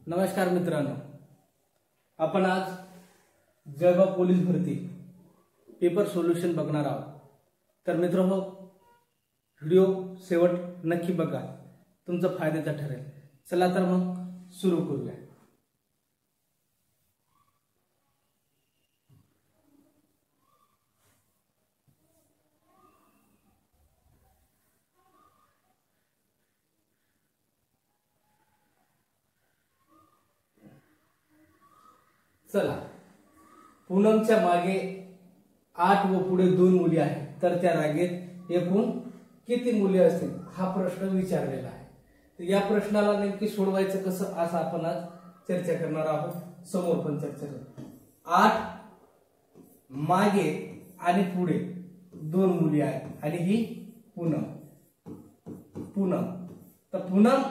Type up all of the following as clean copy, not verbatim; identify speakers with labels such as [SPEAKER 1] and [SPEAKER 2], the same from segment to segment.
[SPEAKER 1] नमस्कार मित्रांनो, आपण आज जळगाव पोलीस भरती पेपर सोल्युशन बघणार आहोत। तर मित्रांनो, व्हिडिओ शेवट नक्की बघा, तुमचा फायद्याचा ठरेल। चला तर मग सुरू करूया। चला, पूनमच्या मागे 8 व पुढे 2 मुली आहेत, तर त्या रांगेत एकूण किती मुली असतील हा प्रश्न विचारलेला आहे। तर या प्रश्नाला नेमकी सोडवायचं कसं असं आपण आज चर्चा करणार आहोत। समोर पण चर्चा करू। 8 मागे आणि पुढे 2 मुली आहेत आणि ही पूनम। तर पूनम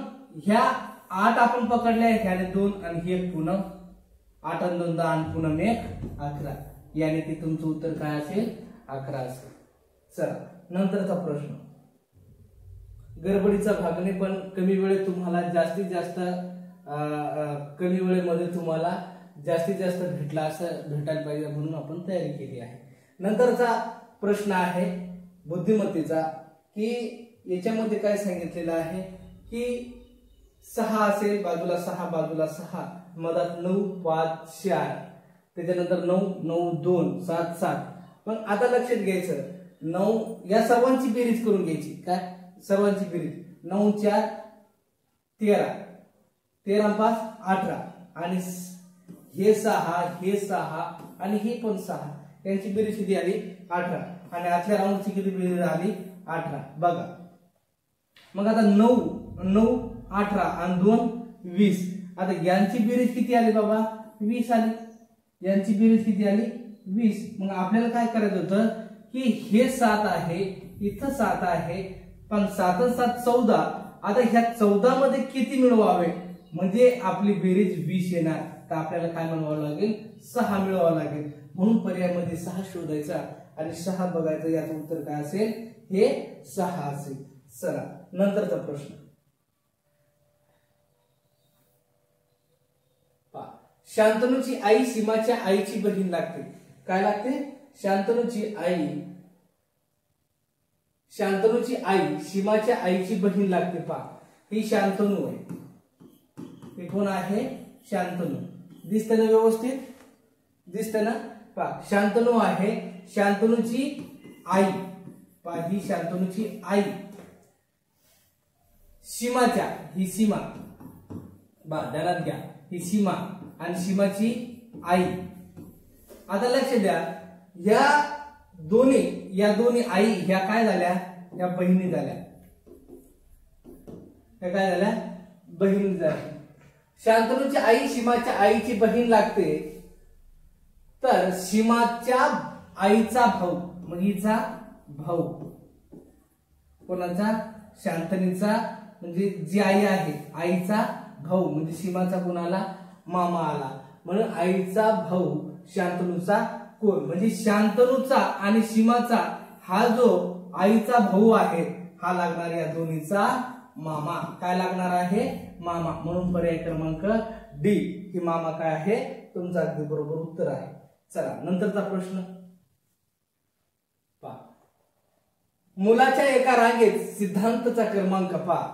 [SPEAKER 1] ह्या 8 आपण पकडल्या, ह्याने 2 आणि ही एक पूनम। 8 आणि 2 10 आणि पूनम 1 11, यानी की तुमचं उत्तर काय असेल? 11 असेल। चला, नंतरचा प्रश्न। गडबडीचा भागणे पण कमी वेळेत तुम्हाला जास्तीत जास्त कमी वेळेमध्ये तुम्हाला जास्तीत जास्त भेटायला पाहिजे म्हणून आपण तयारी केली आहे। नंतरचा प्रश्न आहे बुद्धिमत्तेचा, की याच्यामध्ये काय सांगितलेलं आहे की 6 असेल, बाजूला 6 बाजूला 6, मधात 9 5 4, त्याच्यानंतर 9 9 2 7 7। पण आता लक्षात घ्यायचं, 9 या सर्वांची बेरीज करून घ्यायची। काय सर्वांची बेरीज? 9 4 13, 13 5 18, आणि हे 6 हे 6 आणि हे पण 6, यांची बेरीज किती आली? 18, आणि आतल्या राऊंडची किती बेरीज आली? 18। बघा मग आता 9 9 18 आणि 2 20, आता यांची बेरीज किती आली बाबा? 20 आली। यांची बेरीज किती आली? 20। मग आपल्याला काय करायचं होतं की हे 7 आहे, इथं 7 आहे, पण 7 आणि 7 14। आता ह्या 14 मध्ये किती मिळवावे म्हणजे आपली बेरीज 20 येणार, तर आपल्याला काय मिळवावं लागेल? 6 मिळवावं लागेल। म्हणून पर्यायामध्ये 6 शोधायचा आणि 6 बघायचं, याचं उत्तर काय असेल? हे 6 असेल। चला, नंतरचा प्रश्न। शांतनूची आई सीमाच्या आईची बहीण लागते। काय लागते? शांतनूची आई सीमाच्या आईची बहीण लागते। पहा, ही शांतनू आहे। हे कोण आहे? शांतनू। दिसते ना व्यवस्थित? दिसते ना? पहा, शांतनू आहे, शांतनूची आई। पहा, ही शांतनूची आई। सीमाच्या, ही सीमा, ध्यानात घ्या, ही सीमा आणि सीमाची आई। आता लक्ष द्या, या दोन्ही आई ह्या काय झाल्या? ह्या बहिणी झाल्या। ह्या काय झाल्या? बहिणी झाल्या। शांतनूची आई सीमाच्या आईची बहीण लागते, तर सीमाच्या आईचा भाऊ, मग हिचा भाऊ कोणाचा? शांतनीचा, म्हणजे जी आई आहे आईचा भाऊ, म्हणजे सीमाचा कोणाला? मामा आला। म्हणून आईचा भाऊ शांतनूचा कोण? म्हणजे शांतनूचा आणि सीमाचा हा जो आईचा भाऊ आहे, हा लागणार या दोन्हीचा मामा। काय लागणार आहे? मामा। म्हणून पर्याय क्रमांक डी, ही मामा काय आहे? तुमचा अगदी बरोबर उत्तर आहे। चला, नंतरचा प्रश्न पहा। मुलाच्या एका रांगेत सिद्धांतचा क्रमांक पहा।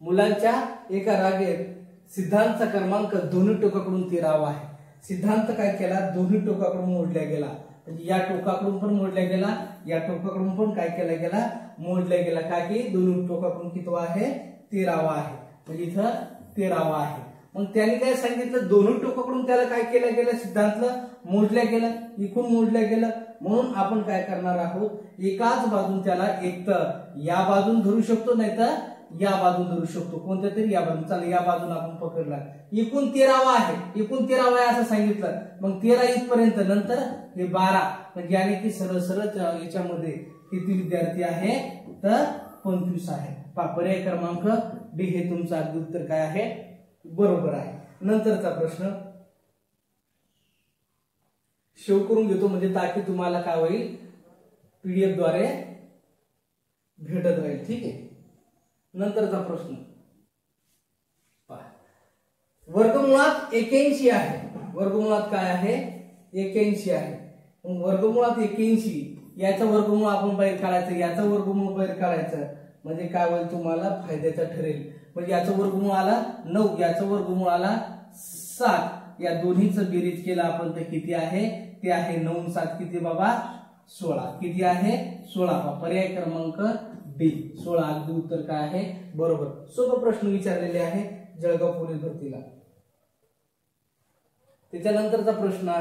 [SPEAKER 1] मुलांच्या एका रांगेत सिद्धांतचा क्रमांक दोन्ही टोकाकडून 13 आहे। सिद्धांत काय केला? दोन्ही टोकाकडून मोडला गेला, म्हणजे या टोकाकडून पण मोडला गेला, या टोकाकडून पण काय केला गेला? मोडला गेला। का की दोन्ही टोकाकडून किती आहे? 13 आहे, म्हणजे इथं 13 आहे। मग त्याने काय सांगितलं? दोन्ही टोकाकडून त्याला काय केलं गेलं? सिद्धांतला मोडल्या गेलं, इकडून मोडल्या गेलं। म्हणून आपण काय करणार आहोत? एकाच बाजून त्याला एक तर या बाजून धरू शकतो, नाही तर या बाजून धरू शकतो, कोणत्या तरी या बाजून। चला, या बाजून आपण पकडला, एकूण 13 आहे, एकूण 13 आहे असं सांगितलं। मग 13 इथपर्यंत, नंतर हे 12, म्हणजे याने की सरळ सरळ याच्यामध्ये किती विद्यार्थी आहे? तर 25 आहे। पर्याय क्रमांक डी हे तुमचं अगदी उत्तर काय आहे? बरोबर आहे। नंतरचा प्रश्न सेव्ह करून घेतो, म्हणजे ताकि तुम्हाला काय होईल? PDF द्वारे भेटत राहील। ठीक आहे। नंतरचा प्रश्न पहा, वर्गमुळात 81 आहे, वर्गमुळात काय आहे 81 आहे. वर्गमुळात 81 याचा वर्गमूळ आपण बाहेर काढायचं, याचा वर्गमूळ बाहेर काढायचं म्हणजे काय होईल तुम्हाला फायद्याचं ठरेल. म्हणजे याचं वर्गमूळ आला 9, याचं वर्गमूळ आला 7, या दोन्हीचं बेरीज केलं आपण तर किती आहे ते आहे 9 7 किती बाबा 16. किती आहे 16. पर्याय क्रमांक डी 16 अगदी उत्तर काय आहे बरोबर. सोपा प्रश्न विचारलेले आहे जळगाव पोलीस भरतीला. त्याच्यानंतरचा प्रश्न,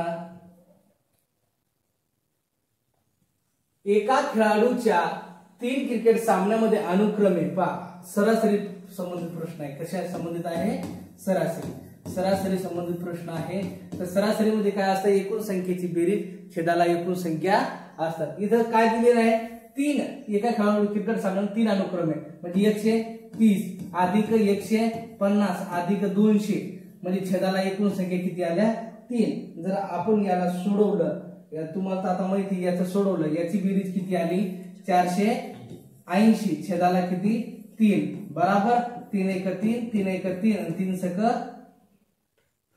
[SPEAKER 1] एका खेळाडूच्या 3 क्रिकेट सामन्यामध्ये अनुक्रमे पहा सरासरी संबंधित प्रश्न आहे. कशा संबंधित आहे सरासरी संबंधित प्रश्न आहे. तर सरासरीमध्ये काय असतं एकूण संख्येची बेरीज छेदाला एकूण संख्या असतात. इथं काय दिलेलं आहे 3, एका खेळाडू क्रिकेट सामन्यात 3 अनुक्रमे म्हणजे 130 अधिक 150 अधिक 200 म्हणजे छेदाला एकूण संख्या किती आल्या 3. जर आपण याला सोडवलं, तुम्हाला आता माहिती याचं सोडवलं, याची बेरीज किती आली 480 छेदाला किती 3 बराबर 3 1 3 3 1 3 आणि 3 सक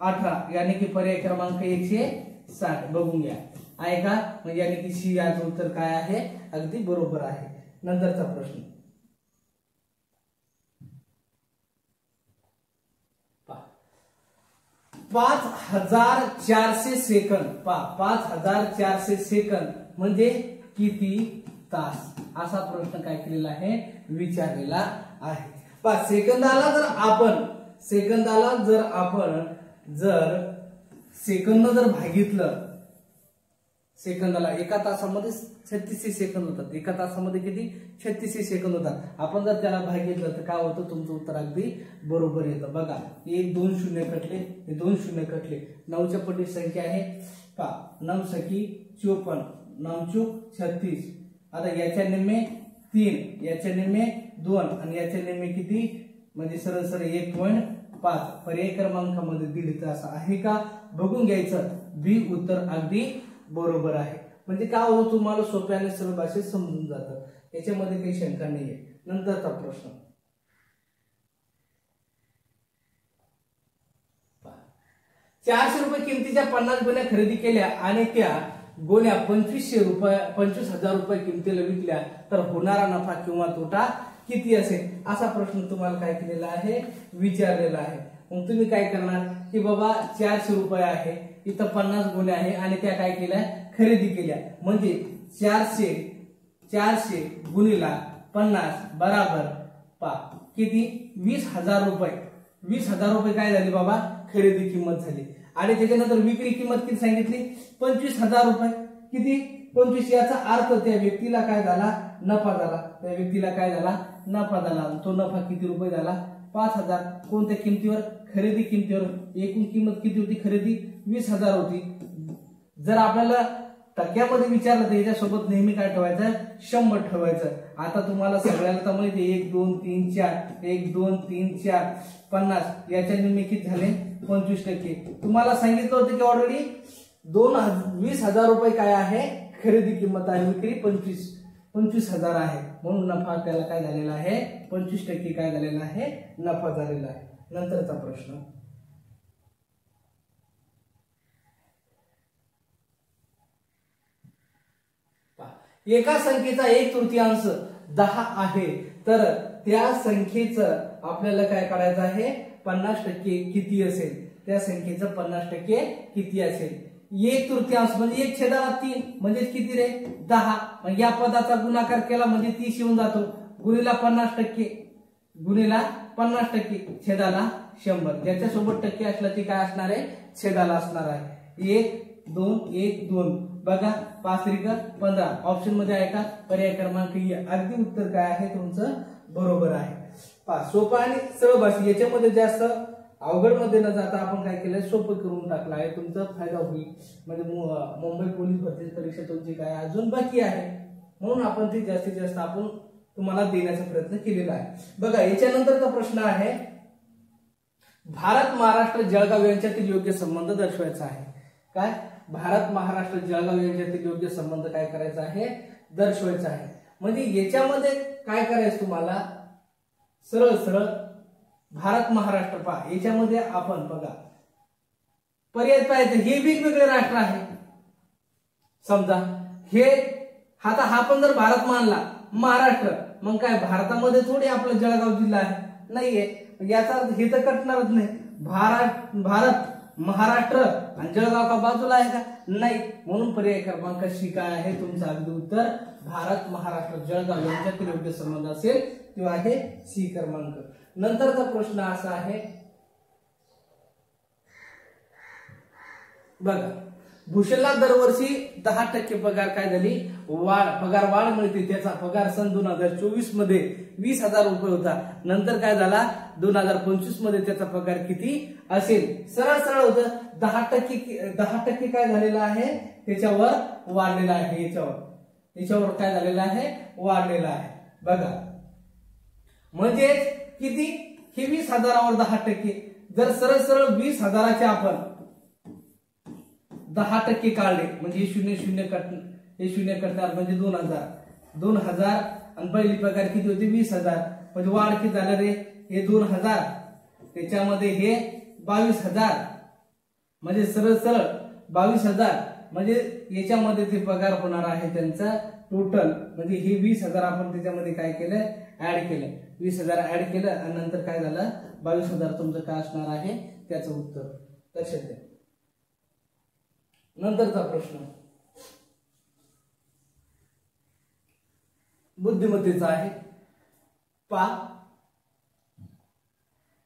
[SPEAKER 1] 18 यानी की पर्याय क्रमांक 160 बघून घ्या आहे का. म्हणजे यानी की सी याचं उत्तर काय आहे अगदी बरोबर आहे. नंतरचा प्रश्न 5400 सेकंद. 5400 सेकंद म्हणजे किती तास, असा प्रश्न काय केलेला आहे विचारलेला आहे. सेकंदाला जर आपण सेकंद जर भागितलं, सेकंदाला एका तासामध्ये 36 सेकंद होतात. एका तासामध्ये किती 36 सेकंद होतात. आपण जर त्याला भागितलं तर काय होतं तुमचं उत्तर अगदी बरोबर येतं. बघा 1 2 0 कटले, हे 2 0 कटले, 9च्या पटीत संख्या आहे 9 सकी 54 9 चूक 36. आता याच्या निम्मे 3, याच्या निम्मे 2 आणि याच्या निम्मे किती म्हणजे सरळ सरळ 1.5. पर्याय क्रमांकामध्ये 1.5 तास आहे का बघून घ्यायचं. बी उत्तर अगदी बरोबर आहे. म्हणजे काय होतं तुम्हाला सोप्या आणि सरळ भाषेत समजून जातं, याच्यामध्ये काही शंका नाहीये. नंतरचा प्रश्न 400 रुपये किमतीच्या 50 गोण्या खरेदी केल्या आणि त्या गोण्या 25,000 रुपये किमतीला विकल्या तर होणारा नफा किंवा तोटा किती असेल, असा प्रश्न तुम्हाला काय केलेला आहे विचारलेला आहे. मग तुम्ही काय करणार की बाबा 400 रुपये आहे, इथं 50 गोण्या आहे आणि त्या काय केल्या खरेदी केल्या म्हणजे 400 गुणिला 50 बराबर किती 20,000 रुपये. 20,000 रुपये काय झाले बाबा खरेदी किंमत झाली. आणि त्याच्यानंतर विक्री किंमत किती सांगितली 25,000 रुपये. किती 25. याचा अर्थ त्या व्यक्तीला काय झाला नफा झाला. त्या व्यक्तीला काय झाला नफा झाला. तो नफा किती रुपये झाला 5,000. कोणत्या किमतीवर खरेदी किमतीवर. एकूण किंमत किती होती खरेदी 20,000 होती. जर आपल्याला टक्क्यामध्ये विचारलं तर याच्यासोबत नेहमी काय ठेवायचं 100 ठेवायचं. आता तुम्हाला सगळ्याला तर माहिती 1 2 3 4 1 2 3 4 50 याच्या निम्मे किती झाले 25%. तुम्हाला सांगितलं होतं की ऑलरेडी 20,000 रुपये काय आहे खरेदी किंमत आहे, विक्री 25,000 आहे. म्हणून नफा त्याला काय झालेला आहे 25% काय झालेला आहे नफा झालेला आहे. नंतरचा प्रश्न एका संख्येचा 1/3 10 आहे तर त्या संख्येचं आपल्याला काय करायचं आहे 50% किती असेल. त्या संख्येचं 50% किती असेल. 1/3 म्हणजे 1/3 म्हणजे किती रे 10. म्हणजे या पदाचा गुणाकार केला म्हणजे 30 येऊन जातो. गुणिला 50% गुणिला 50% छेदाला 100. ज्याच्यासोबत टक्के असला ते काय असणार आहे छेदाला असणार आहे. 1 2 1 2 बघा 5 3 15 ऑप्शन मध्ये आहे का पर्याय क्रमांक ए. अगदी उत्तर काय आहे तुमचं बरोबर आहे. सोपं आणि सरळ भाषा. याच्यामध्ये जास्त अवघड मध्ये न जाता आपण काय केलंय सोपं करून टाकलं आहे. तुमचा फायदा होईल. म्हणजे मुंबई पोलीस भरती परीक्षा तुमची काय अजून बाकी आहे म्हणून आपण ती जास्तीत जास्त आपण तुम्हाला देण्याचा प्रयत्न केलेला आहे. बघा याच्यानंतरचा प्रश्न आहे भारत महाराष्ट्र जळगाव यांच्यातील योग्य संबंध दर्शवायचा आहे. काय भारत महाराष्ट्र जळगाव यांच्यातील योग्य संबंध काय करायचा आहे दर्शवायचा आहे. म्हणजे याच्यामध्ये काय करायचं तुम्हाला सरळ सरळ भारत महाराष्ट्र पहा याच्यामध्ये आपण बघा पर्याय पाहिजे हे वेगवेगळे राष्ट्र आहे. समजा हे आता हा पण जर भारत मानला महाराष्ट्र मग काय भारतामध्ये थोडी आपला जळगाव जिल्हा आहे नाहीये याचा हे तर कटणारच नाही. भारत महाराष्ट्र आणि जळगाव का बाजूला आहे का नाही म्हणून पर्याय क्रमांक सी काय आहे तुमचं अगदी उत्तर भारत महाराष्ट्र जळगाव यांच्यातील योग्य संबंध असेल किंवा आहे सी क्रमांक. नंतरचा प्रश्न असा आहे बघा भूषणला दरवर्षी 10% पगार काय झाली पगार वाढ मिळते. त्याचा पगार सन 2024 मध्ये 20,000 रुपये होता. नंतर काय झाला 2025 मध्ये त्याचा पगार किती असेल. सरळ सरळ होतं 10% काय झालेला आहे त्याच्यावर वाढलेला आहे. याच्यावर काय झालेला आहे वाढलेला आहे बघा. म्हणजेच किती हे 20,000वर 10% जर सरळ सरळ 20,000चे आपण 10% काढले म्हणजे हे शून्य कटणार म्हणजे 2,000 आणि पहिली पगार किती होती 20,000 म्हणजे वाढ किती झालं रे हे 2,000 त्याच्यामध्ये हे 22,000 म्हणजे सरळ सरळ 22,000 म्हणजे याच्यामध्ये ते पगार होणार आहे त्यांचा टोटल म्हणजे हे 20,000 आपण त्याच्यामध्ये काय केलं ऍड केलं 20,000 ऍड केलं आणि नंतर काय झालं 22,000 तुमचं काय असणार आहे त्याचं उत्तर लक्षात द्या. नंतरचा प्रश्न बुद्धिमत्तेचा आहे.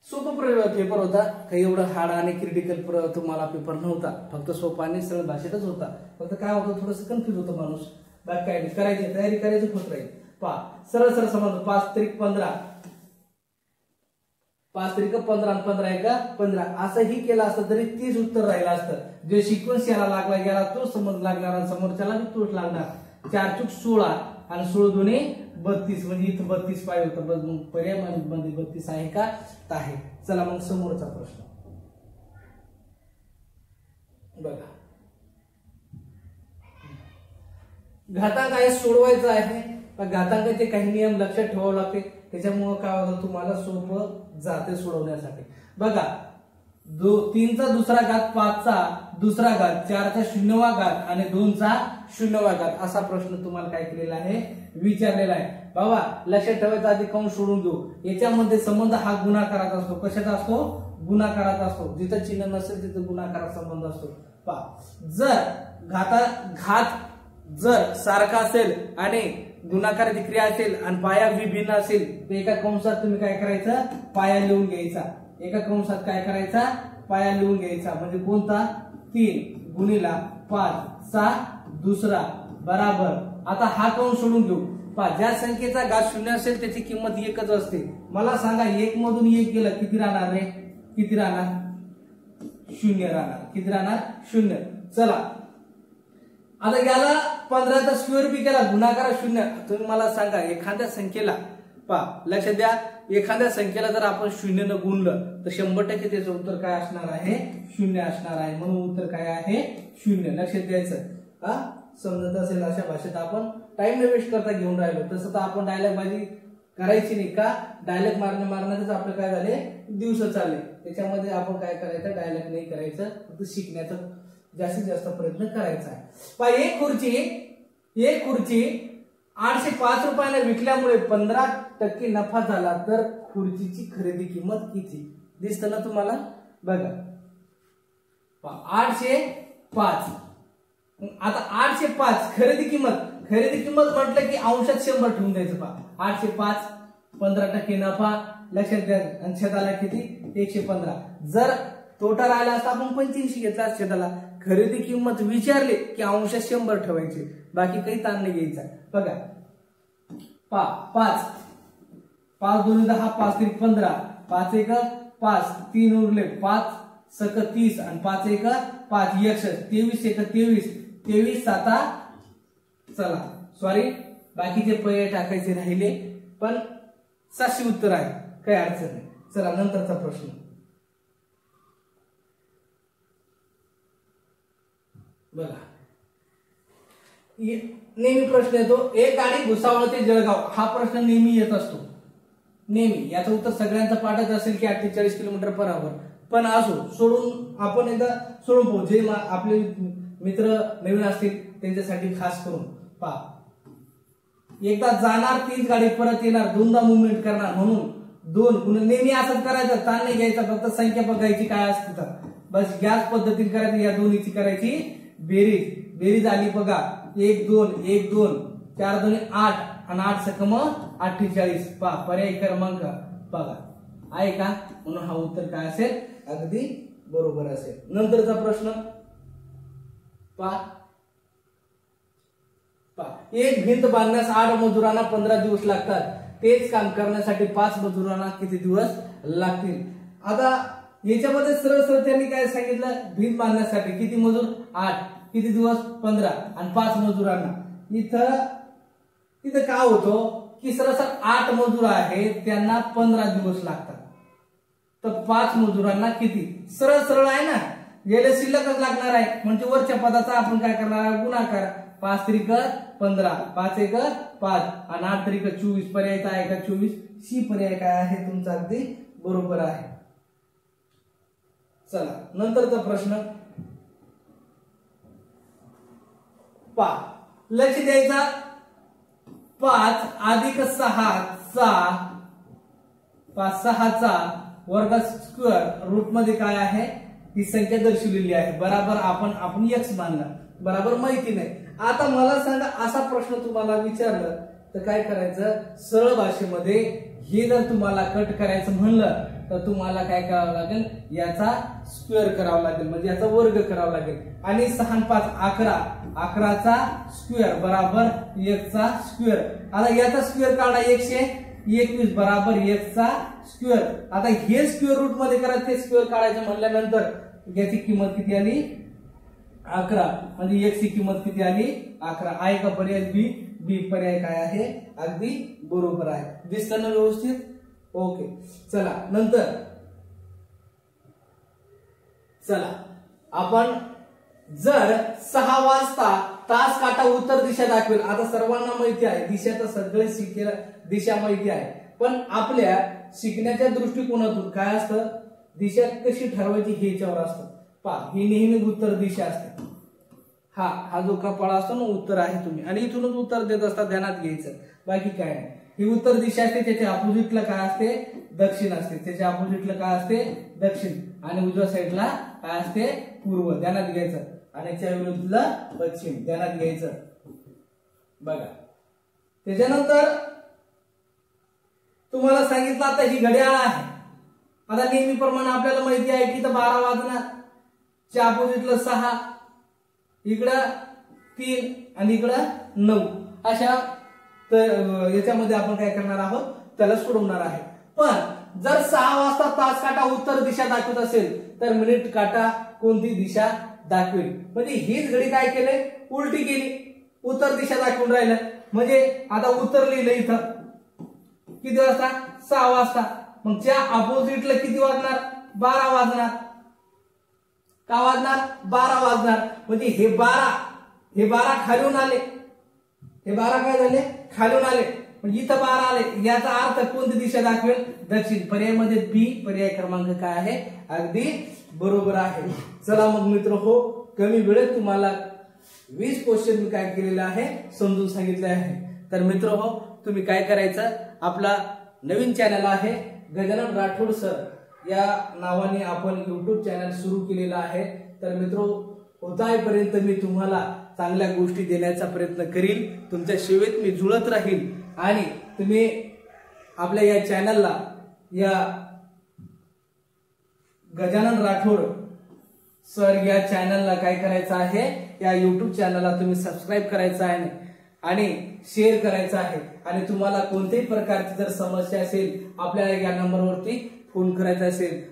[SPEAKER 1] सोपा पेपर होता काही एवढं हार्ड आणि क्रिटिकल तुम्हाला पेपर नव्हता. फक्त सोपा आणि सरळ भाषेतच होता. फक्त काय होतं थोडंसं कन्फ्युज होतं माणूस बाकी काय करायची तयारी करायची होत राहील. सरळ सरळ समज 5 त्रिक 15 5 त्रिक 15 आणि 15 एका 15 असंही केलं असतं तरी 30 उत्तर राहिलं असतं. जे सिक्वेन्स याला लागला गेला तो समज लागणार आणि समोरच्याला तोच लागणार. 4 चूक 16 आणि 16 दुने 32 म्हणजे इथं 32 पाहिजे होतं. मग पर्याय मध्ये 32 आहे का आहे. चला मग समोरचा प्रश्न बघा. घातांक आहे सोडवायचा आहे. घातांकाचे काही नियम लक्षात ठेवावे लागते त्याच्यामुळे काय होतं तुम्हाला सोपं जाते सोडवण्यासाठी. बघा 3चा दुसरा घात 5चा दुसरा घात 4चा 0वा घात आणि 2चा 0वा घात असा प्रश्न तुम्हाला काय केलेला आहे विचारलेला आहे. बाबा लक्षात ठेवायचा आधी कंस सोडून घेऊ. याच्यामध्ये संबंध हा गुणाकाराचा असतो. कशाचा असतो गुणाकाराचा असतो. जिथं चिन्ह नसेल तिथं गुणाकाराचा संबंध असतो. जर घात जर सारखा असेल आणि गुणाकाराची क्रिया असेल आणि पाया भिन्न असेल तर एका कंसात तुम्ही काय करायचं पाया लिहून घ्यायचा. एका कंसात काय करायचा पाया लिहून घ्यायचा म्हणजे कोणता 3 गुणिला 5 चा दुसरा बराबर. आता हा कंस सोडून घेऊ. ज्या संख्येचा घात 0 असेल त्याची किंमत 1च असते. मला सांगा 1 मधून 1 गेलं किती राहणार रे किती राहणार 0 राहणार. किती राहणार 0. चला आता याला 15चा स्क्वेअर बी केला गुणाकार 0. तुम्ही मला सांगा एखाद्या संख्येला लक्षात द्या एखाद्या संख्येला जर आपण 0 न गुणलं तर 100% त्याचं उत्तर काय असणार आहे 0 असणार आहे. म्हणून उत्तर काय आहे 0. लक्षात द्यायचं. समजत असेल अशा भाषेत आपण टाइम न वेस्ट करता घेऊन राहिलो. तसं तर आपण डायलॉग बाजी करायची नाही का डायलॉग मारण्यातच आपलं काय झाले दिवस चालले. त्याच्यामध्ये आपण काय करायचं डायलॉग नाही करायचं फक्त शिकण्याचा जास्तीत जास्त प्रयत्न करायचा आहे. एक खुर्ची 805 रुपयाला विकल्यामुळे 15% नफा झाला तर खुर्चीची खरेदी किंमत किती दिसतं ना तुम्हाला बघा 805. आता 805 खरेदी किंमत म्हटलं की अंशात 100 ठेवून द्यायचं. 805 15% नफा लक्षात द्या आणि छेदाला किती 115. जर तोटा राहिला असता आपण 85 घेतला छेदाला. खरेदी किंमत विचारली की अंशात 100 ठेवायची बाकी काही ताण नाही घ्यायचा. बघा 5 2 10 5 3 15 5 1 5 3 उरले 5 सक 30 आणि 5 1 5 23 1 23 7 चला सॉरी बाकीचे पर्याय टाकायचे राहिले पण 700 उत्तर आहे काही अडचण नाही. चला नंतरचा प्रश्न बघा. नेहमी प्रश्न येतो एक गाडी भुसावळ ते जळगाव हा प्रश्न नेहमी येत असतो. नेहमी याचं उत्तर सगळ्यांचं पाठच असेल की 48 किलोमीटर पर आवर, पण असो सोडून आपण एकदा सोडून पाहू. जे आपले मित्र नवीन असतील त्यांच्यासाठी खास करून पहा. एकदा जाणार तीच गाडी परत येणार, दोनदा मुवमेंट करणार, म्हणून 2 नेहमी असंच करायचं, ताण नाही घ्यायचा, फक्त संख्या बघायची काय असते तर बस. याच पद्धतीने करायची, या दोन्हीची करायची बेरीज. बेरीज आली बघा 1 2 1 2 4 2 8 आणि 8 सकम 48. पहा पर्याय क्रमांक बघा आहे का, म्हणून हा उत्तर काय असेल, अगदी बरोबर असेल. नंतरचा प्रश्न पहा. एक भिंत बांधण्यास 8 मजुरांना 15 दिवस लागतात, तेच काम करण्यासाठी 5 मजुरांना किती दिवस लागतील. आता याच्यामध्ये सरळ त्यांनी काय सांगितलं, भिंत बांधण्यासाठी किती मजूर 8, किती दिवस 15 आणि 5 मजुरांना. इथं काय होतं की सरळ 8 मजूर आहेत त्यांना 15 दिवस लागतात, तर 5 मजुरांना किती. सरळ आहे ना, गेले शिल्लकच लागणार आहे, म्हणजे वरच्या पदाचा आपण काय करणार, गुणाकार. 5 त्रिक 15, 5 एक 5 आणि 8 त्रिक 24. पर्याय काय आहे का 24. सी पर्याय काय आहे तुमचा, अगदी बरोबर आहे. चला नंतरचा प्रश्न पहा. लक्ष द्यायचा. 5 अधिक 6चा वर्ग स्क्वेअर रूट मध्ये काय आहे, ही संख्या दर्शवलेली आहे. बराबर आपण x मानला, बराबर माहिती नाही. आता मला सांगा, असा प्रश्न तुम्हाला विचारलं तर काय करायचं, सरळ भाषेमध्ये हे जर तुम्हाला कट करायचं म्हणलं तर तुम्हाला काय करावं लागेल, याचा स्क्वेअर करावा लागेल, म्हणजे याचा वर्ग करावा लागेल. आणि 6 आणि 5 11, 11चा स्क्वेअर बराबर x चा स्क्वेअर. आता याचा स्क्वेअर काढा, 121 बराबर x चा स्क्वेअर. आता हे स्क्वेअर रूट मध्ये करायचं, ते स्क्वेअर काढायचं म्हणल्यानंतर याची किंमत किती आली, 11, म्हणजे x ची किंमत किती आली 11. आहे का पर्याय बी. बी पर्याय काय आहे, अगदी बरोबर आहे. दिसतं ना व्यवस्थित. ओके चला नंतर. चला आपण जर 6 वाजता तास काटा उत्तर दिशा दाखवेल. आता सर्वांना माहिती आहे दिशा, तर सगळे शिकेल दिशा माहिती आहे, पण आपल्या शिकण्याच्या दृष्टिकोनातून काय असतं, दिशा कशी ठरवायची हे याच्यावर असतं. पहा ही नेहमी उत्तर दिशा असते. हा जो कपाळा असतो ना उत्तर आहे तुम्ही, आणि इथूनच उत्तर देत असता, ध्यानात घ्यायचं, बाकी काय नाही. ही उत्तर दिशा असते, त्याच्या अपोजिटला काय असते, दक्षिण असते. त्याच्या अपोजिटला काय असते, दक्षिण. आणि उजव्या साईडला काय असते, पूर्व, ध्यानात घ्यायचं. आणि त्याच्या विरुद्धला पश्चिम, ध्यानात घ्यायचं. बघा त्याच्यानंतर तुम्हाला सांगितलं आता ही घड्याळ आहे. आता नेहमीप्रमाणे आपल्याला माहिती आहे की 12 वाजणार, च्या अपोजिटला 6, इकडं 3 आणि इकडं 9. अशा याच्यामध्ये आपण काय करणार आहोत, त्याला सोडवणार आहे. पण जर 6 वाजता तास काटा उत्तर दिशा दाखवत असेल तर मिनिट काटा कोणती दिशा दाखवेल. म्हणजे हीच घडी काय केले, उलटी केली, उत्तर दिशा दाखवून राहिलं. म्हणजे आता उत्तर लिहिलं इथं किती वाजता, 6 वाजता. मग त्या अपोजिटला किती वाजणार, 12 वाजणार. का वाजणार, 12 वाजणार. म्हणजे हे 12 खालून आले, हे 12 काय झाले, खालून आले. म्हणजे इथं 12 आले, याचा अर्थ कोणती दिशा दाखवेल, दक्षिण. पर्यायमध्ये बी पर्याय क्रमांक काय आहे, अगदी बरोबर आहे. चला मग मित्र हो, कमी वेळेत तुम्हाला 20 क्वेश्चन मी काय केलेलं आहे, समजून सांगितले आहे. तर मित्र हो, तुम्ही काय करायचं, आपला नवीन चॅनल आहे गजानन राठोड सर या नावाने आपण YouTube चॅनल सुरू केलेला आहे. तर मित्र होतापर्यंत मी तुम्हाला चांगल्या गोष्टी देण्याचा प्रयत्न करील, तुमच्या सेवेत मी जुळत राहील. आणि तुम्ही आपल्या या चॅनलला, या गजानन राठोड सर या चॅनलला काय करायचं आहे, या YouTube चॅनलला तुम्ही सबस्क्राईब करायचं आहे आणि शेअर करायचं आहे. आणि तुम्हाला कोणत्याही प्रकारची जर समस्या असेल, आपल्याला या नंबरवरती फोन करायचा असेल,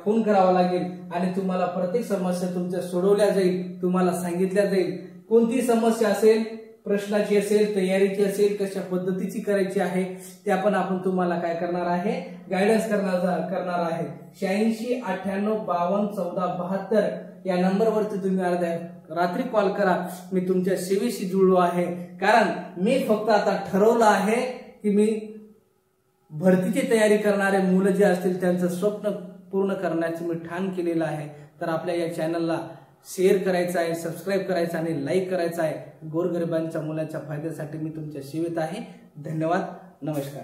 [SPEAKER 1] फोन करावा लागेल. आणि तुम्हाला प्रत्येक समस्या तुमच्या सोडवल्या जाईल, तुम्हाला सांगितल्या जाईल. कोणती समस्या असेल, प्रश्नाची असेल, तयारीची असेल, कशा पद्धतीची करायची आहे, त्या पण आपण तुम्हाला काय करणार आहे, गायडन्स करणार आहे. 86 98 52 14 72 या नंबरवरती तुम्ही अर्ध्या रात्री कॉल करा. मी तुमच्या सेवेशी जुळलो आहे. कारण मी फक्त आता ठरवलं आहे की मी भरतीची तयारी करणारे मुलं जे असतील त्यांचं स्वप्न पूर्ण करण्याचं मी ठाण केलेलं आहे. तर आपल्या या चॅनलला शेअर करायचं आहे, सबस्क्राईब करायचं आणि लाईक करायचं आहे. गोरगरिबांच्या मुलांच्या फायद्यासाठी मी तुमच्या सेवेत आहे. धन्यवाद. नमस्कार.